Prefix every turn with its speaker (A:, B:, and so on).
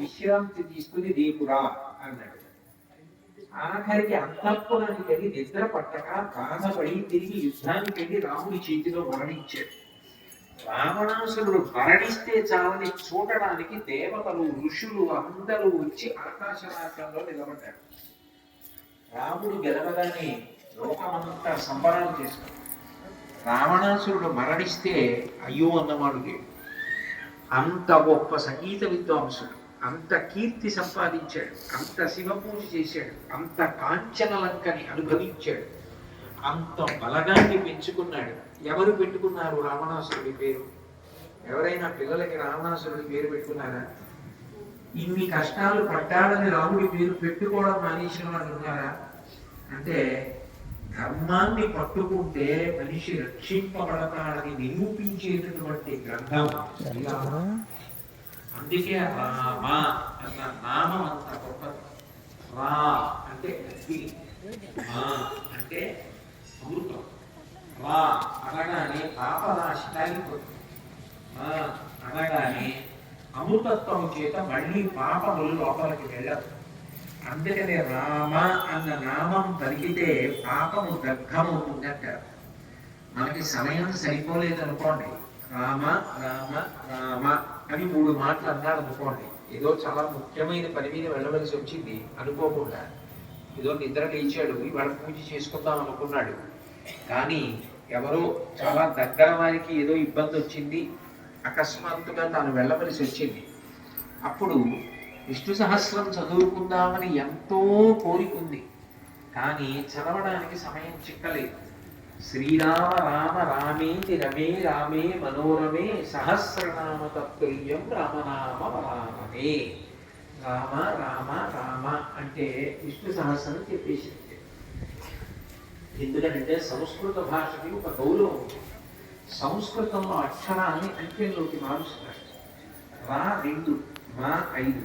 A: విశ్రాంతి తీసుకుని రేపురా అన్నాడు. ఆఖరికి అంతఃపురానికి వెళ్ళి నిద్ర పట్టక బాధపడి తిరిగి యుద్ధానికి వెళ్ళి రాముడి చేతిలో మరణించాడు. రావణాసురుడు మరణిస్తే చాలని చూడడానికి దేవతలు ఋషులు అందరూ వచ్చి ఆకాశ మార్గంలో నిలబడ్డారు. రాముడు గెలవగానే లోకమంతా సంబరాలు చేశారు. రావణాసురుడు మరణిస్తే అయ్యో అన్నవాడు లేడు. అంత గొప్ప సంగీత విద్వాంసుడు, అంత కీర్తి సంపాదించాడు, అంత శివ పూజ చేశాడు, అంత కాంచనలంకని అనుభవించాడు, అంత బలగాన్ని పెంచుకున్నాడు. ఎవరు పెట్టుకున్నారు రావణాసురుడి పేరు? ఎవరైనా పిల్లలకి రావణాసురుడి పేరు పెట్టుకున్నారా? ఇన్ని కష్టాలు పడ్డాడని రాముడి పేరు పెట్టుకోవడం మానేసిన వాళ్ళు ఉన్నారా? అంటే ధర్మాన్ని పట్టుకుంటే మనిషి రక్షింపబడతాడని నిరూపించేటటువంటి గ్రంథం శ్రీరామ. అందుకే రామ అన్న నామం అంత గొప్పది. రా అంటే అగ్ని, మా అంటే అమృతం. రా అనగానే పాపరాశి కాలిపోతుంది. మా అనగానే అమృతత్వం చేత మళ్ళీ పాపములు లోపలికి వెళ్ళదు. అందుకనే రామ అన్న నామం పలికితే పాపము దగ్ధమవుతుందంటారు. మనకి సమయం సరిపోలేదనుకోండి, రామ రామ రామ అని 3 మాటలు అన్నాడు అనుకోండి, ఏదో చాలా ముఖ్యమైన పని మీద వెళ్ళవలసి వచ్చింది అనుకోకుండా, ఏదో నిద్ర లేచాడు, ఇవాళ పూజ చేసుకుందాం అనుకున్నాడు, కానీ ఎవరో చాలా దగ్గర వారికి ఏదో ఇబ్బంది వచ్చింది, అకస్మాత్తుగా తాను వెళ్ళవలసి వచ్చింది. అప్పుడు విష్ణు సహస్రం చదువుకుందామని ఎంతో కోరికుంది, కానీ చదవడానికి సమయం చిక్కలేదు. శ్రీరామ రామ రామేతి రమే రామే మనోరమే సహస్రనామ తత్తుల్యం రామనామ వరాననే. రామ రామ రామ అంటే విష్ణు సహస్రం చెప్పేసింది. ఎందుకంటే సంస్కృత భాషకి ఒక గౌరవం ఉంది. సంస్కృతంలో అక్షరాన్ని అంకెల్లోకి మారుస్తారు. రా 2, మా 5.